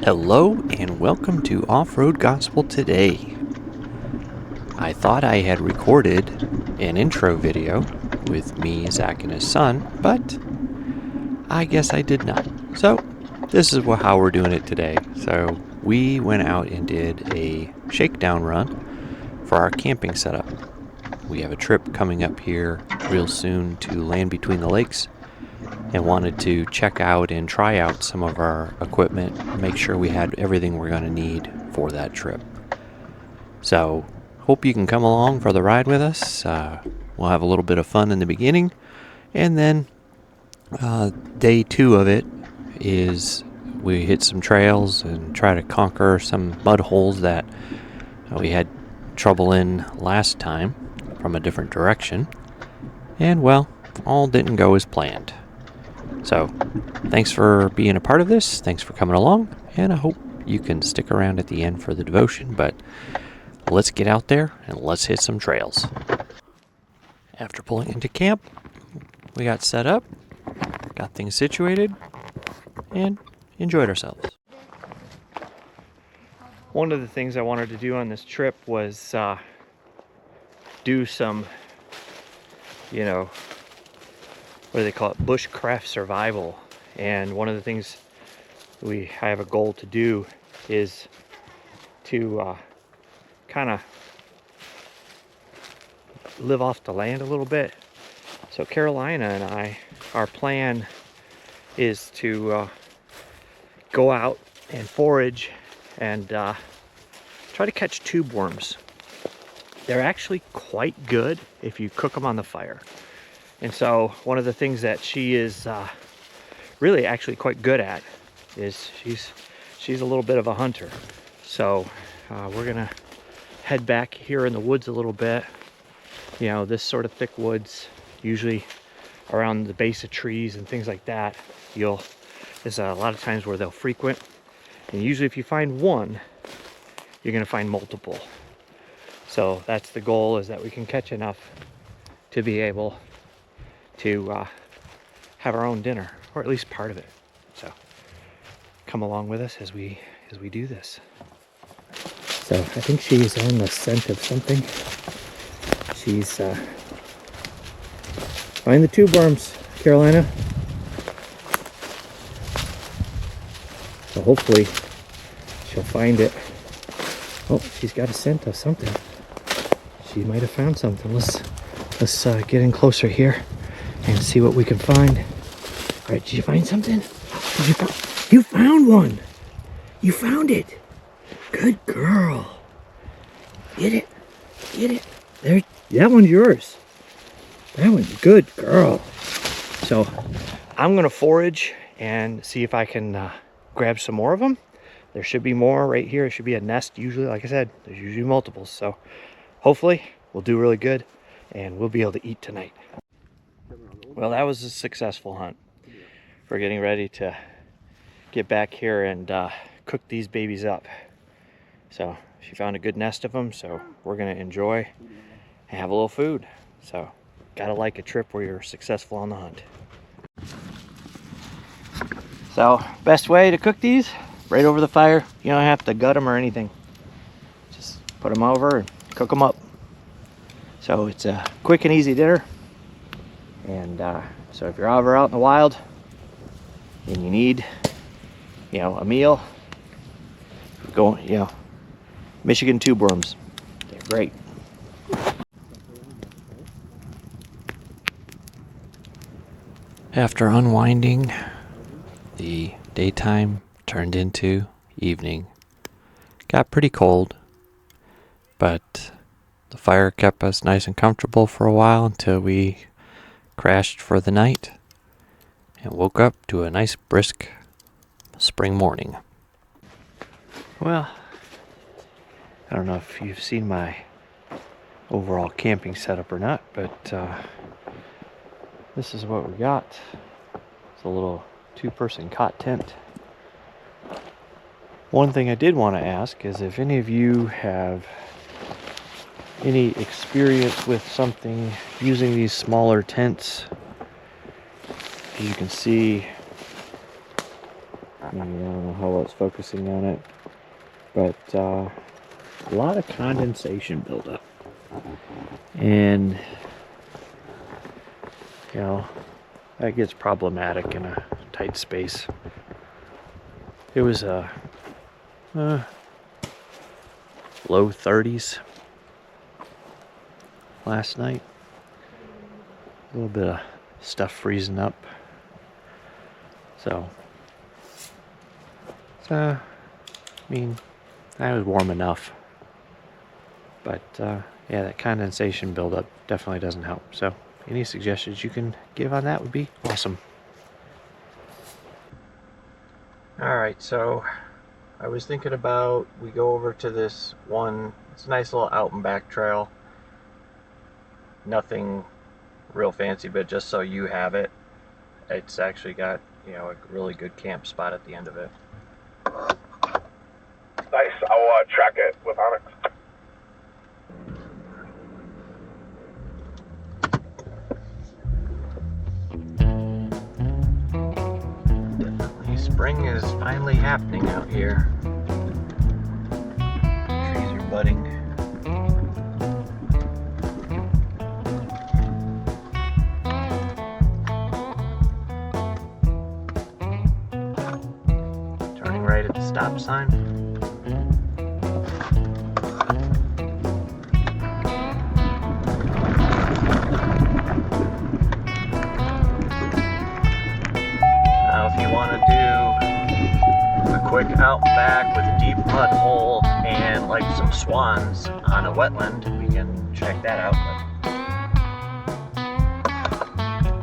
Hello and welcome to Offroad Gospel Today. I thought I had recorded an intro video with me, Zach, and his son, but I guess I did not. So this is how we're doing it today. So we went out and did a shakedown run for our camping setup. We have a trip coming up here real soon to Land Between the Lakes, and wanted to check out and try out some of our equipment, make sure we had everything we're going to need for that trip. So, hope you can come along for the ride with us. We'll have a little bit of fun in the beginning, and then day 2 of it is we hit some trails and try to conquer some mud holes that we had trouble in last time from a different direction. And well, all didn't go as planned. So, thanks for being a part of this, thanks for coming along, and I hope you can stick around at the end for the devotion, but let's get out there and let's hit some trails. After pulling into camp, we got set up, got things situated, and enjoyed ourselves. One of the things I wanted to do on this trip was do some, what do they call it, bushcraft survival. And one of the things I have a goal to do is to kind of live off the land a little bit. So Carolina and our plan is to go out and forage and try to catch tube worms. They're actually quite good if you cook them on the fire. And so one of the things that she is really actually quite good at is she's a little bit of a hunter. So we're gonna head back here in the woods a little bit. This sort of thick woods, usually around the base of trees and things like that, there's a lot of times where they'll frequent. And usually if you find one, you're gonna find multiple. So that's the goal, is that we can catch enough to be able to have our own dinner, or at least part of it. So come along with us as we do this. So I think she's on the scent of something. She's find the tube worms, Carolina. So hopefully she'll find it. Oh, she's got a scent of something. She might have found something. Let's get in closer here and see what we can find. All right, did you find something? You found one. You found it. Good girl. Get it. Get it. There. That one's yours. That one's good girl. So I'm gonna forage and see if I can grab some more of them. There should be more right here. It should be a nest. Usually, like I said, there's usually multiples. So hopefully we'll do really good and we'll be able to eat tonight. Well, that was a successful hunt. We're getting ready to get back here and cook these babies up. So she found a good nest of them, so we're gonna enjoy and have a little food. So gotta like a trip where you're successful on the hunt. So best way to cook these, right over the fire. You don't have to gut them or anything. Just put them over and cook them up. So it's a quick and easy dinner. And so if you're ever out in the wild and you need, a meal, go, Michigan tube worms. They're great. After unwinding, the daytime turned into evening. Got pretty cold, but the fire kept us nice and comfortable for a while until we crashed for the night and woke up to a nice brisk spring morning. Well, I don't know if you've seen my overall camping setup or not, but this is what we got. It's a little 2-person cot tent. One thing I did want to ask is if any of you have any experience with something using these smaller tents. As you can see, I don't know how well it's focusing on it, but a lot of condensation buildup. And, you know, that gets problematic in a tight space. It was low 30s last night. A little bit of stuff freezing up. So I mean, that was warm enough. But yeah, that condensation buildup definitely doesn't help. So any suggestions you can give on that would be awesome. Alright, so I was thinking about, we go over to this one, it's a nice little out and back trail. Nothing real fancy, but just so you have it. It's actually got, you know, a really good camp spot at the end of it. Nice. I'll track it with Onyx. Definitely spring is finally happening out here. Trees are budding. Turning right at the stop sign. Now if you want to do a quick out back with a deep mud hole and like some swans on a wetland, we can check that out.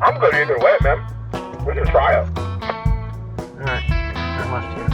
I'm good either way, man. We can try it. Alright, turn left here.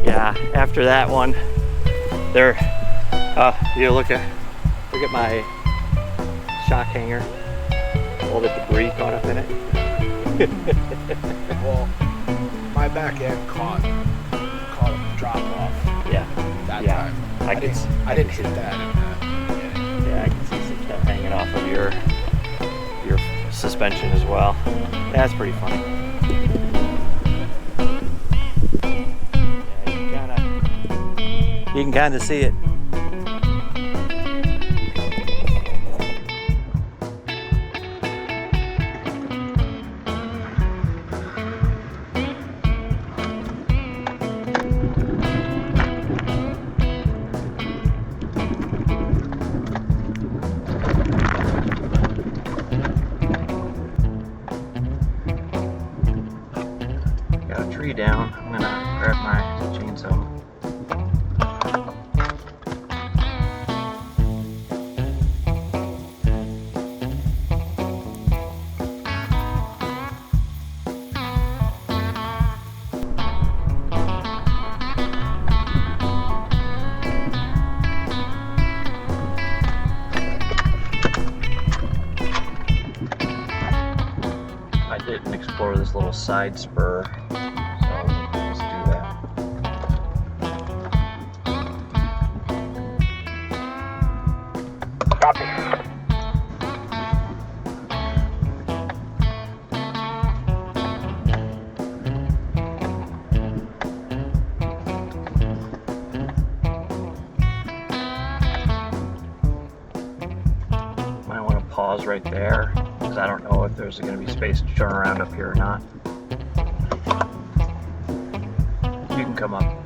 Yeah, after that one, there, you look at my shock hanger, all the debris caught up in it. Well, my back end caught a drop off. Yeah, That yeah. time. I didn't hit that in the beginning. Yeah, I can see some stuff hanging off of your suspension as well. That's pretty funny. You can kind of see it. Got a tree down. I'm gonna grab my chainsaw. I didn't explore this little side spur, so let's do that. Copy. Might want to pause right there, because I don't know if there's going to be space to turn around up here or not. You can can come up.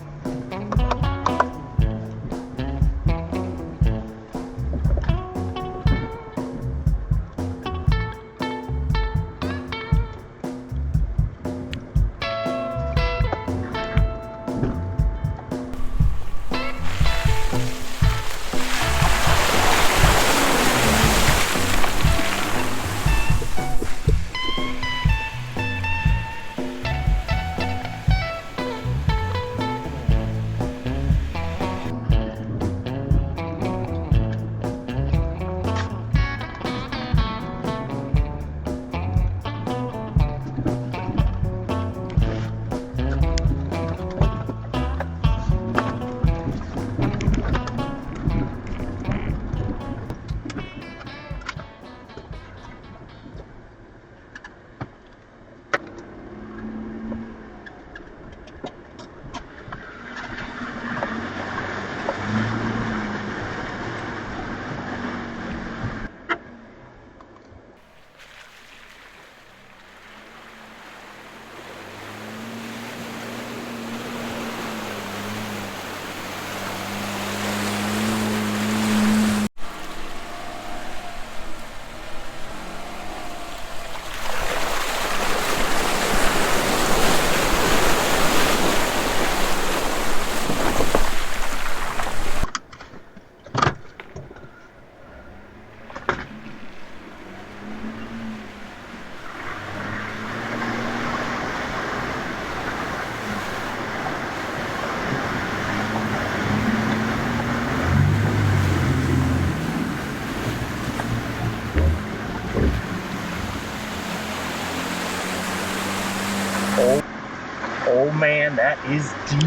Oh man, that is deep.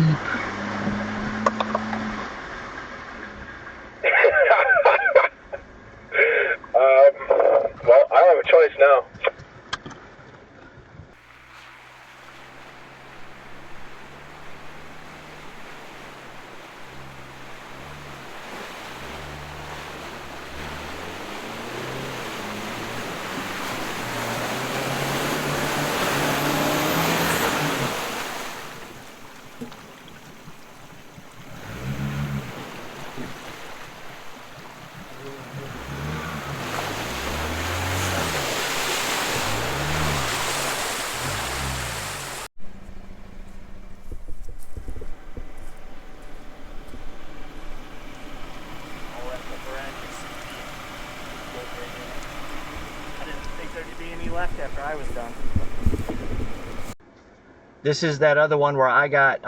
Well, I don't have a choice now. Left after I was done. This is that other one where I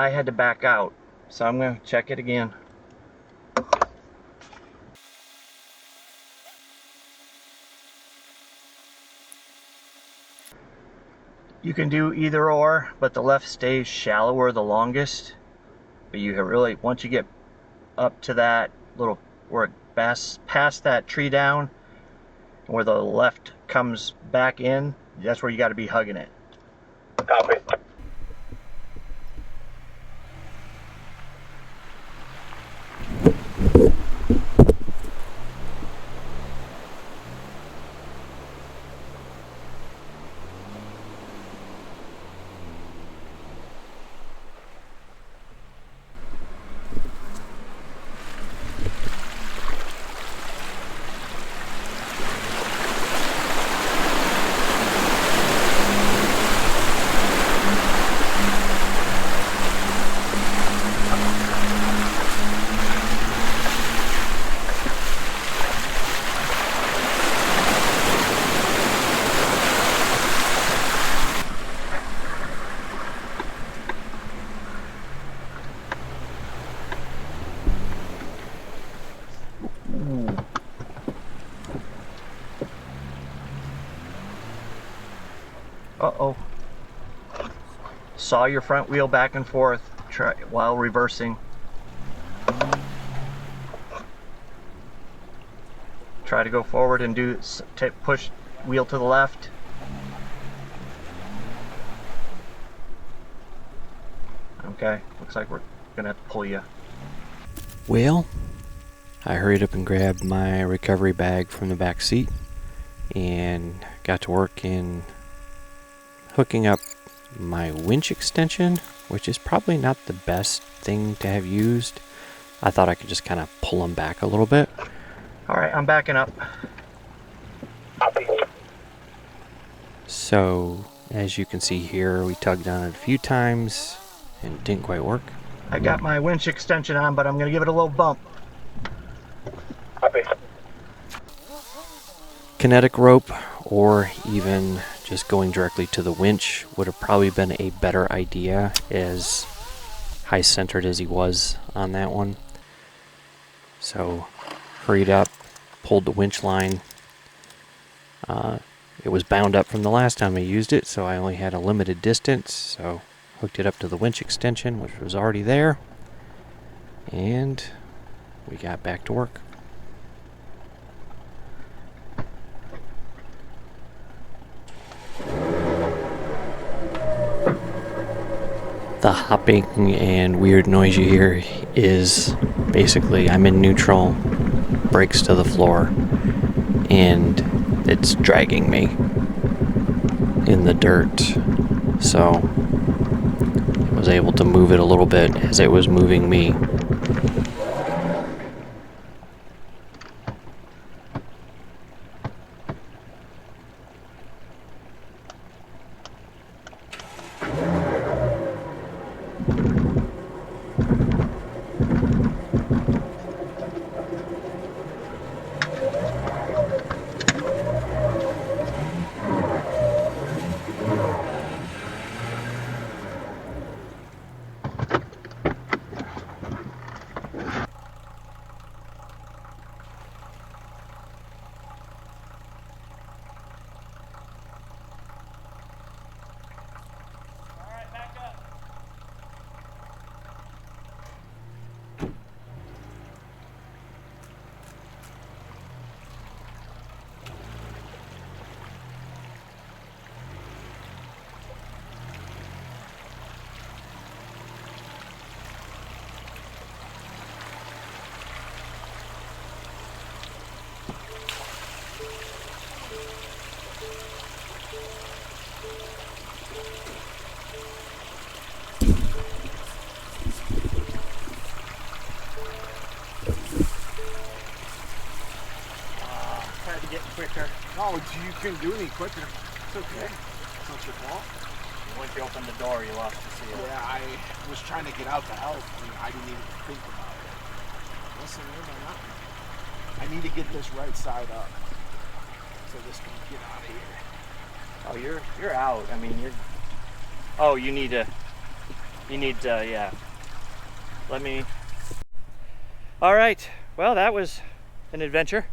had to back out, so I'm going to check it again. You can do either or, but the left stays shallower the longest. But you really, once you get up to that little, where it past that tree down, where the left comes back in, that's where you got to be hugging it. Copy. Uh-oh. Saw your front wheel back and forth while reversing. Try to go forward and push wheel to the left. Okay, looks like we're gonna have to pull you. Well, I hurried up and grabbed my recovery bag from the back seat and got to work in hooking up my winch extension, which is probably not the best thing to have used. I thought I could just kind of pull them back a little bit. All right, I'm backing up. Copy. So, as you can see here, we tugged on it a few times and it didn't quite work. I got my winch extension on, but I'm gonna give it a little bump. Copy. Kinetic rope or even just going directly to the winch would have probably been a better idea, as high centered as he was on that one. So hurried up, pulled the winch line. It was bound up from the last time I used it, so I only had a limited distance, so hooked it up to the winch extension, which was already there, and we got back to work. The hopping and weird noise you hear is basically I'm in neutral, brakes to the floor, and it's dragging me in the dirt. So I was able to move it a little bit as it was moving me. Quicker. No, you couldn't do any quicker. It's okay. It's not your fault. Once you opened the door, you lost the seal. Yeah, I was trying to get out to help, and I didn't even think about it. Listen, I need to get this right side up so this can get out of here. Oh, you're out. I mean, you're. Oh, you need to. Yeah. Let me. All right. Well, that was an adventure.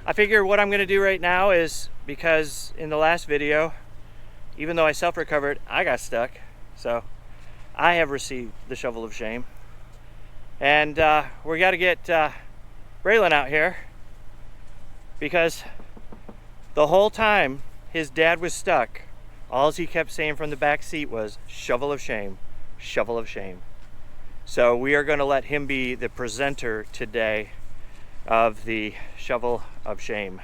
I figure what I'm going to do right now is, because in the last video, even though I self-recovered, I got stuck. So I have received the shovel of shame. And we got to get Braylon out here, because the whole time his dad was stuck, all he kept saying from the back seat was, shovel of shame, shovel of shame. So we are going to let him be the presenter today of the shovel of shame.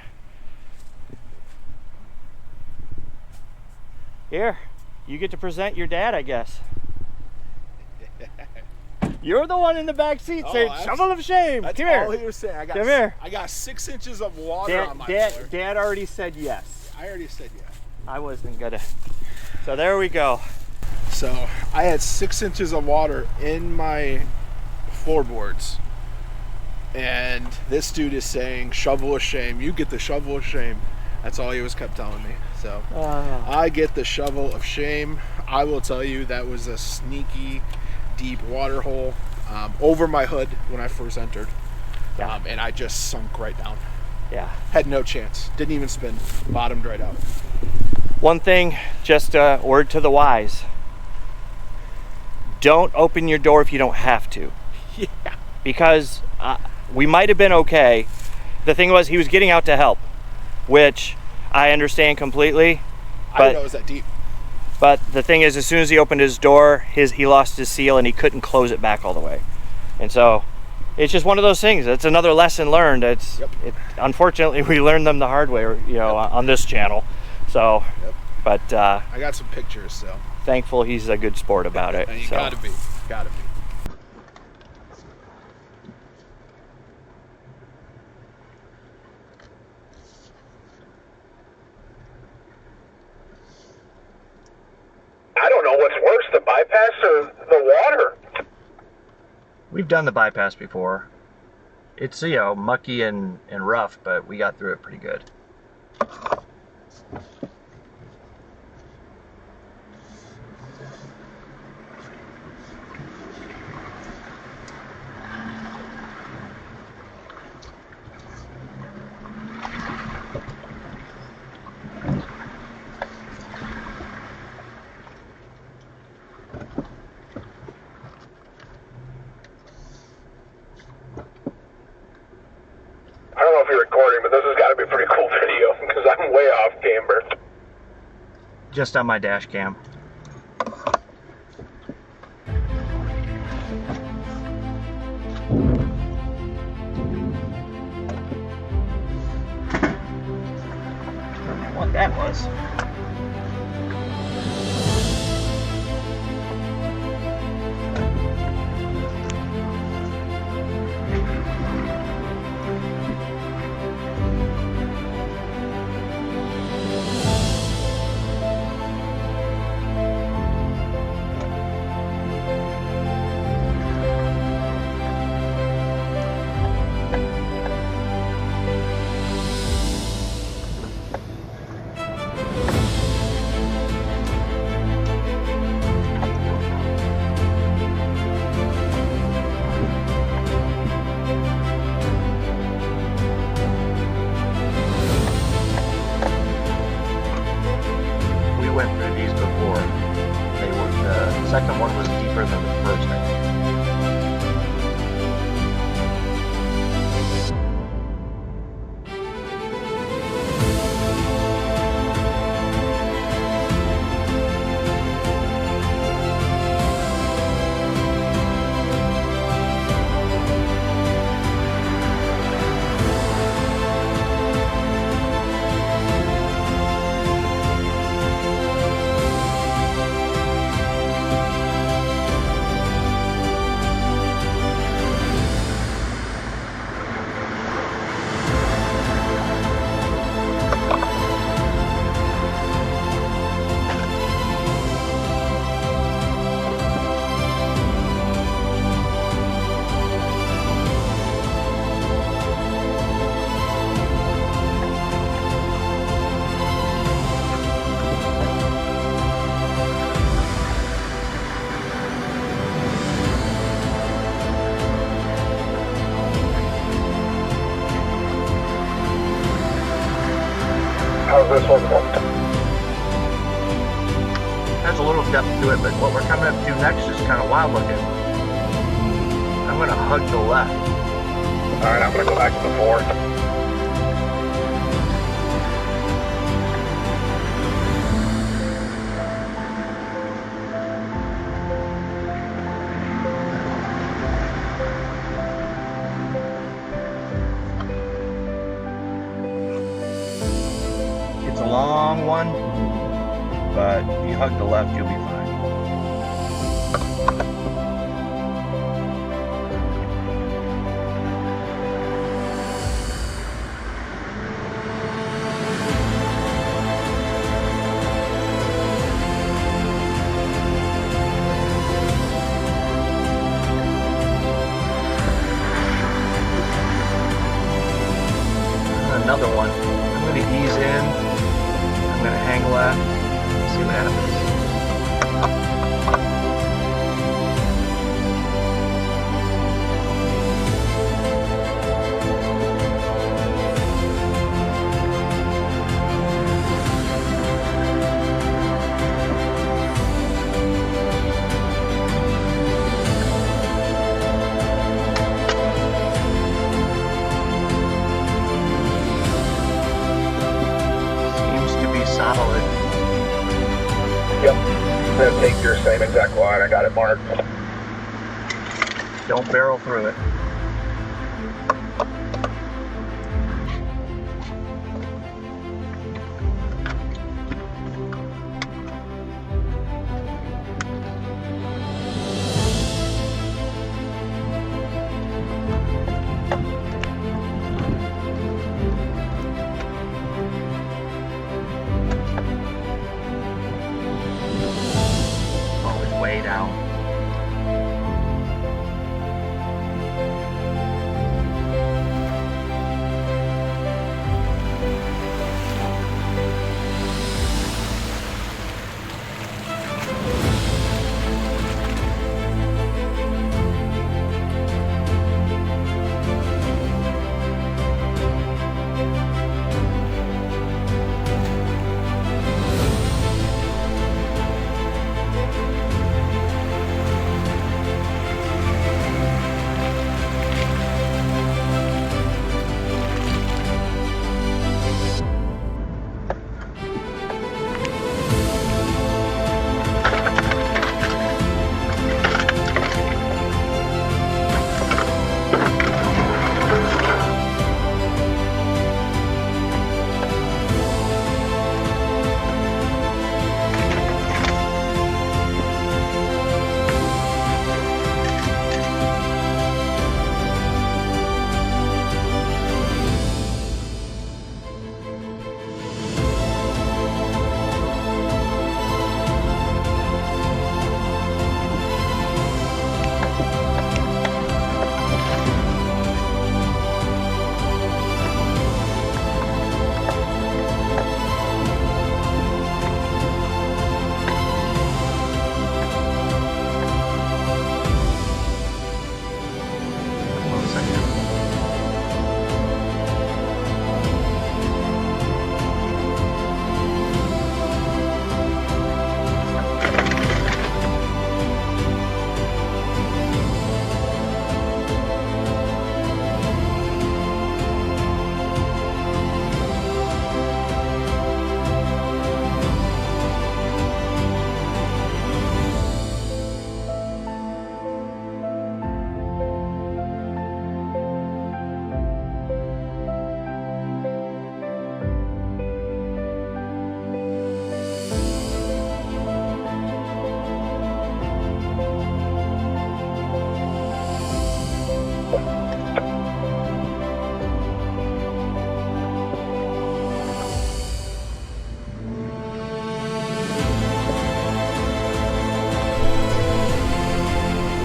Here, you get to present your dad, I guess. You're the one in the back seat saying, shovel of shame. That's Come here. all he was saying. Come here. I got 6 inches of water on my floor. Dad already said yes. I already said yes. I wasn't gonna. So there we go. So I had 6 inches of water in my floorboards. And this dude is saying, shovel of shame. You get the shovel of shame. That's all he was kept telling me. So I get the shovel of shame. I will tell you, that was a sneaky, deep water hole over my hood when I first entered. Yeah. And I just sunk right down. Yeah. Had no chance. Didn't even spin. Bottomed right out. One thing, just a word to the wise. Don't open your door if you don't have to. Yeah. Because we might have been okay. The thing was, he was getting out to help, which I understand completely. I didn't know it was that deep. But the thing is, as soon as he opened his door, he lost his seal and he couldn't close it back all the way. And so it's just one of those things. It's another lesson learned. Yep. Unfortunately, we learned them the hard way, on this channel. So, But I got some pictures, so. thankful he's a good sport about it. You So. gotta be. Gotta be. I don't know what's worse, the bypass or the water. We've done the bypass before. It's, you know, mucky and rough, but we got through it pretty good. I don't know if you're recording, but this has got to be a pretty cool video because I'm way off camber. Just on my dash cam. I don't know what that was. Went through these before. The second one was deeper than the first, I think. How's this one going? Has a little depth to it, but what we're coming up to next is kind of wild looking. I'm going to hug the left. Alright, I'm going to go back to the fourth. It's a long one, but if you hug the left, you'll be fine. Another one. I'm going to ease in. I'm going to hang left. See what happens. Solid. Yep. I'm going to take your same exact line. I got it marked. Don't barrel through it.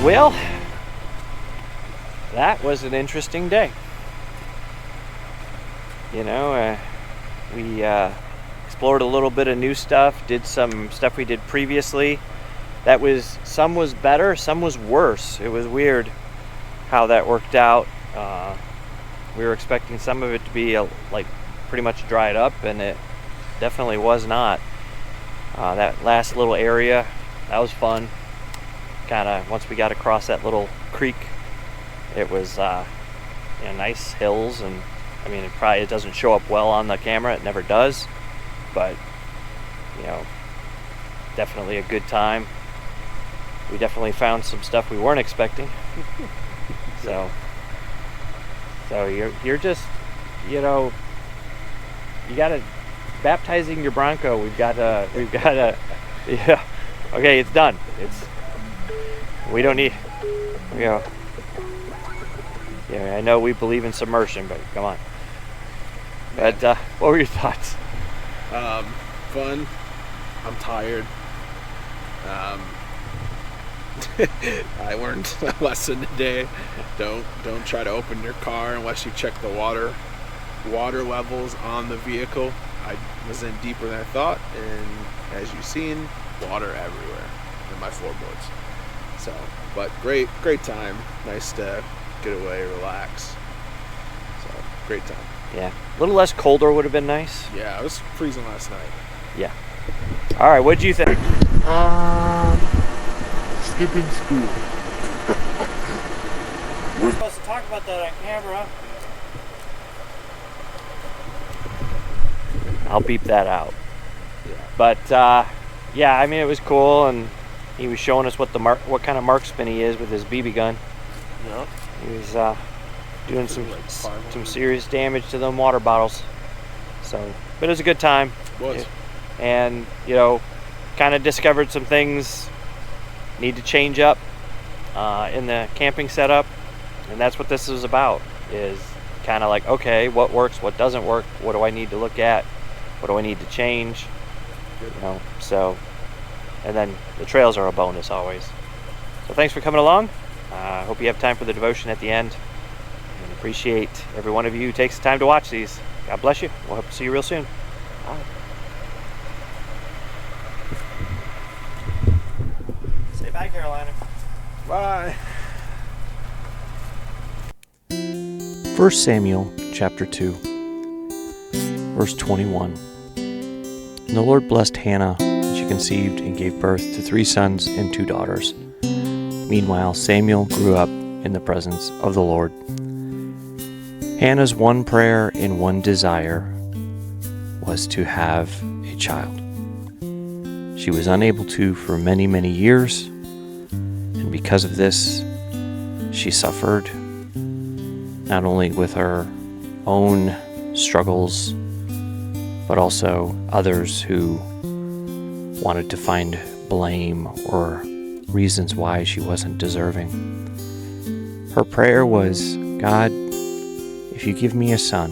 Well, that was an interesting day. You know, we explored a little bit of new stuff, did some stuff we did previously. Some was better, some was worse. It was weird how that worked out. We were expecting some of it to be like pretty much dried up, and it definitely was not. That last little area, that was fun. Kind of once we got across that little creek, it was nice hills, and I mean it doesn't show up well on the camera. It never does, but definitely a good time. We definitely found some stuff we weren't expecting. So you're just, you gotta baptizing your Bronco. We've got yeah. Okay, it's done. We don't need, yeah, I know we believe in submersion, but come on. But what were your thoughts? Fun. I'm tired. I learned a lesson today. Don't try to open your car unless you check the water levels on the vehicle. I was in deeper than I thought, and as you've seen, water everywhere in my floorboards. So, but great time. Nice to get away, relax. So, great time. Yeah, a little less colder would have been nice. Yeah, it was freezing last night. Yeah. All right, what'd you think? Skipping school. We're supposed to talk about that on camera. I'll beep that out. Yeah. But yeah, I mean it was cool, and he was showing us what kind of marksman he is with his BB gun. Yep. He was doing some serious damage to them water bottles. So, but it was a good time. It was. And kind of discovered some things need to change up in the camping setup, and that's what this is about. Is kind of like, okay, what works, what doesn't work, what do I need to look at, what do I need to change, so, and then the trails are a bonus always. So thanks for coming along. I hope you have time for the devotion at the end, and appreciate every one of you who takes the time to watch these. God bless you. We'll hope to see you real soon. Bye. Say bye, Carolina. Bye. 1 Samuel chapter 2, verse 21. And the Lord blessed Hannah, and she conceived and gave birth to 3 sons and 2 daughters. Meanwhile, Samuel grew up in the presence of the Lord. Hannah's one prayer and one desire was to have a child. She was unable to for many, many years, and because of this, she suffered not only with her own struggles, but also others who wanted to find blame or reasons why she wasn't deserving. Her prayer was, God, if you give me a son,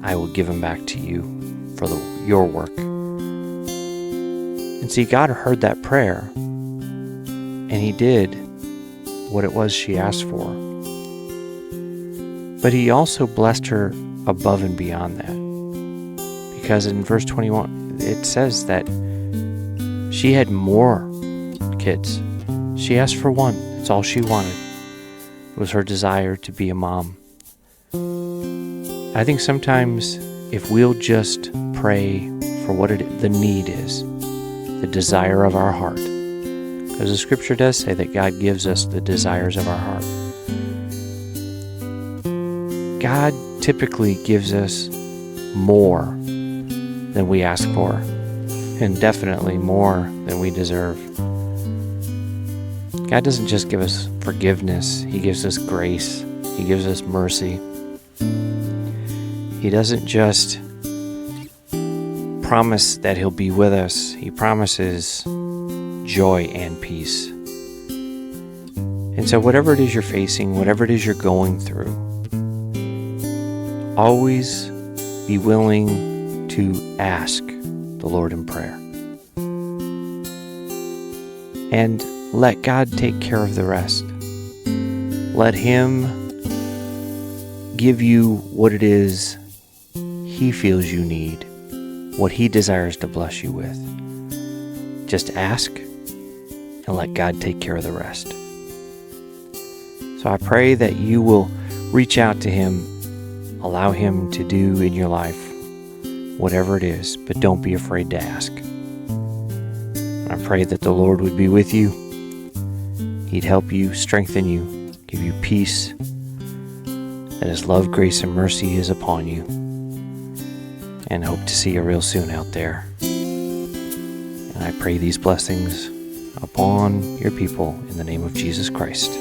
I will give him back to you for your work. And see, God heard that prayer, and he did what it was she asked for. But he also blessed her above and beyond that. Because in verse 21, it says that she had more kids. She asked for one. It's all she wanted. It was her desire to be a mom. I think sometimes if we'll just pray for what the need is, the desire of our heart, because the scripture does say that God gives us the desires of our heart. God typically gives us more than we ask for, and definitely more than we deserve. God doesn't just give us forgiveness, he gives us grace, he gives us mercy. He doesn't just promise that he'll be with us, he promises joy and peace. And so whatever it is you're facing, whatever it is you're going through, always be willing to ask the Lord in prayer. And let God take care of the rest. Let Him give you what it is He feels you need, what He desires to bless you with. Just ask and let God take care of the rest. So I pray that you will reach out to Him, allow Him to do in your life whatever it is, but don't be afraid to ask. I pray that the Lord would be with you. He'd help you, strengthen you, give you peace, that His love, grace, and mercy is upon you. And hope to see you real soon out there. And I pray these blessings upon your people in the name of Jesus Christ.